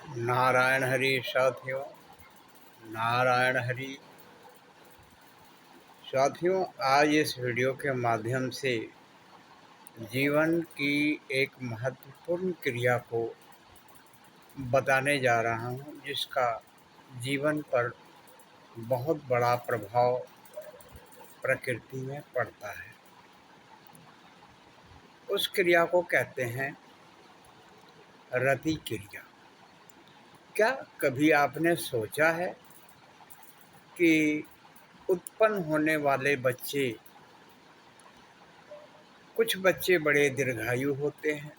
नारायण हरि साथियों। नारायण हरि साथियों, आज इस वीडियो के माध्यम से जीवन की एक महत्वपूर्ण क्रिया को बताने जा रहा हूँ, जिसका जीवन पर बहुत बड़ा प्रभाव प्रकृति में पड़ता है। उस क्रिया को कहते हैं रति क्रिया। क्या कभी आपने सोचा है कि उत्पन्न होने वाले बच्चे, कुछ बच्चे बड़े दीर्घायु होते हैं,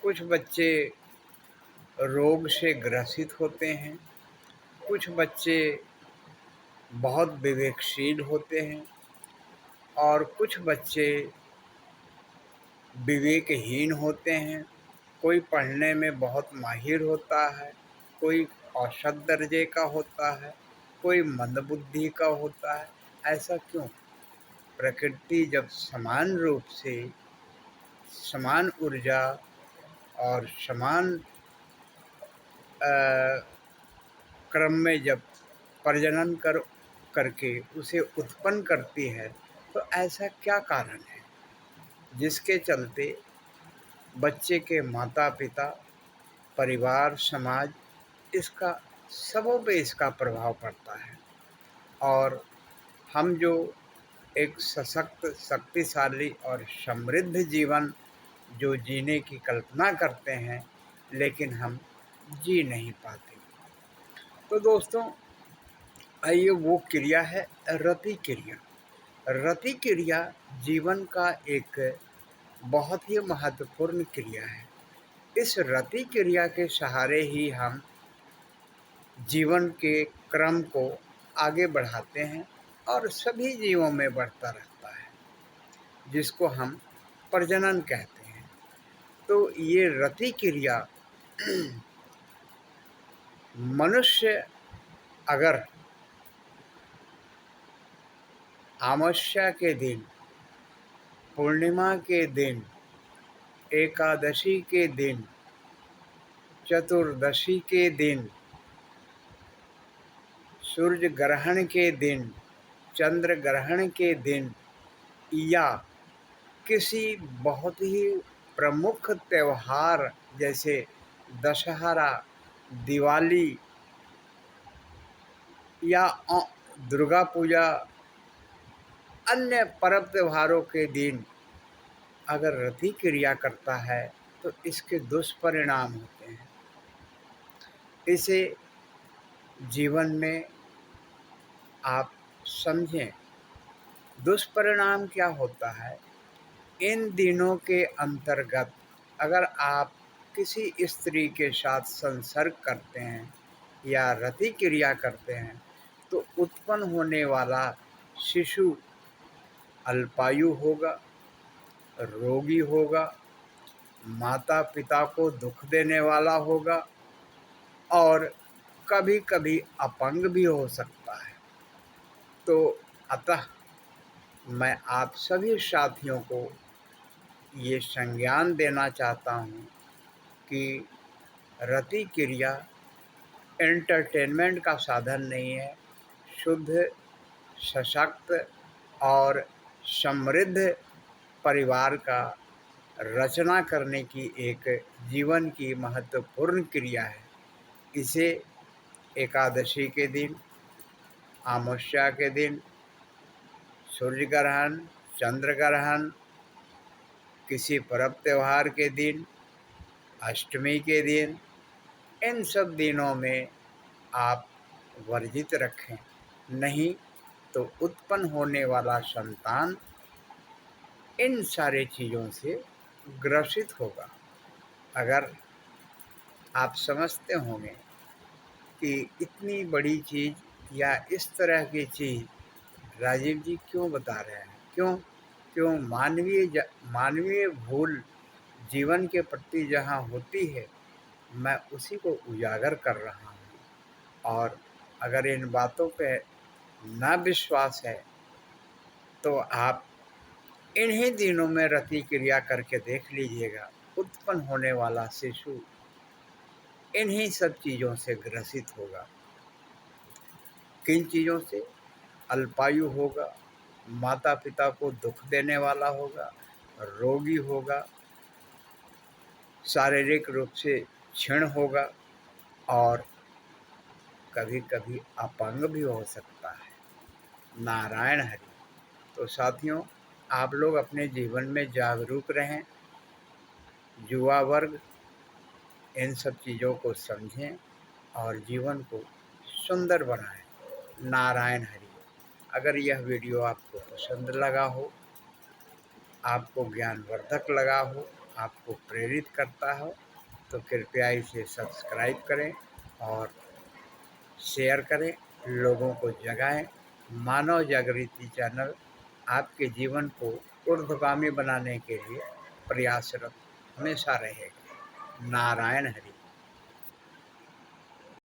कुछ बच्चे रोग से ग्रसित होते हैं, कुछ बच्चे बहुत विवेकशील होते हैं और कुछ बच्चे विवेकहीन होते हैं। कोई पढ़ने में बहुत माहिर होता है, कोई औसत दर्जे का होता है, कोई मंदबुद्धि का होता है। ऐसा क्यों? प्रकृति जब समान रूप से, समान ऊर्जा और समान क्रम में जब प्रजनन करके उसे उत्पन्न करती है, तो ऐसा क्या कारण है जिसके चलते बच्चे के माता पिता, परिवार, समाज, इसका सबों पे इसका प्रभाव पड़ता है। और हम जो एक सशक्त, शक्तिशाली और समृद्ध जीवन जो जीने की कल्पना करते हैं, लेकिन हम जी नहीं पाते। तो दोस्तों, आइए, वो क्रिया है रति क्रिया। रति क्रिया जीवन का एक बहुत ही महत्वपूर्ण क्रिया है। इस रति क्रिया के सहारे ही हम जीवन के क्रम को आगे बढ़ाते हैं और सभी जीवों में बढ़ता रहता है, जिसको हम प्रजनन कहते हैं। तो ये रति क्रिया मनुष्य अगर अमावस्या के दिन, पूर्णिमा के दिन, एकादशी के दिन, चतुर्दशी के दिन, सूर्य ग्रहण के दिन, चंद्र ग्रहण के दिन या किसी बहुत ही प्रमुख त्यौहार जैसे दशहरा, दिवाली या दुर्गा पूजा, अन्य पर्व त्योहारों के दिन अगर रति क्रिया करता है, तो इसके दुष्परिणाम होते हैं। इसे जीवन में आप समझें, दुष्परिणाम क्या होता है। इन दिनों के अंतर्गत अगर आप किसी स्त्री के साथ संसर्ग करते हैं या रति क्रिया करते हैं, तो उत्पन्न होने वाला शिशु अल्पायु होगा, रोगी होगा, माता पिता को दुख देने वाला होगा और कभी कभी अपंग भी हो सकता है। तो अतः मैं आप सभी साथियों को ये संज्ञान देना चाहता हूँ कि रति क्रिया एंटरटेनमेंट का साधन नहीं है, शुद्ध, सशक्त और समृद्ध परिवार का रचना करने की एक जीवन की महत्वपूर्ण क्रिया है। इसे एकादशी के दिन, अमावस्या के दिन, सूर्य ग्रहण, चंद्र ग्रहण, किसी पर्व त्योहार के दिन, अष्टमी के दिन, इन सब दिनों में आप वर्जित रखें। नहीं तो उत्पन्न होने वाला संतान इन सारे चीज़ों से ग्रसित होगा। अगर आप समझते होंगे कि इतनी बड़ी चीज़ या इस तरह की चीज़ राजीव जी क्यों बता रहे हैं, क्यों क्यों मानवीय भूल जीवन के प्रति जहाँ होती है, मैं उसी को उजागर कर रहा हूँ। और अगर इन बातों पे ना विश्वास है, तो आप इन्हीं दिनों में रति क्रिया करके देख लीजिएगा। उत्पन्न होने वाला शिशु इन्हीं सब चीज़ों से ग्रसित होगा। किन चीज़ों से? अल्पायु होगा, माता-पिता को दुःख देने वाला होगा, रोगी होगा, शारीरिक रूप से क्षीण होगा और कभी-कभी अपंग भी हो सकता है। नारायण हरि। तो साथियों, आप लोग अपने जीवन में जागरूक रहें, युवा वर्ग इन सब चीज़ों को समझें और जीवन को सुंदर बनाएं। नारायण हरि। अगर यह वीडियो आपको पसंद लगा हो, आपको ज्ञानवर्धक लगा हो, आपको प्रेरित करता हो, तो कृपया इसे सब्सक्राइब करें और शेयर करें, लोगों को जगाएं। मानव जागृति चैनल आपके जीवन को ऊर्ध्वगामी बनाने के लिए प्रयासरत हमेशा रहेगा। नारायण हरि।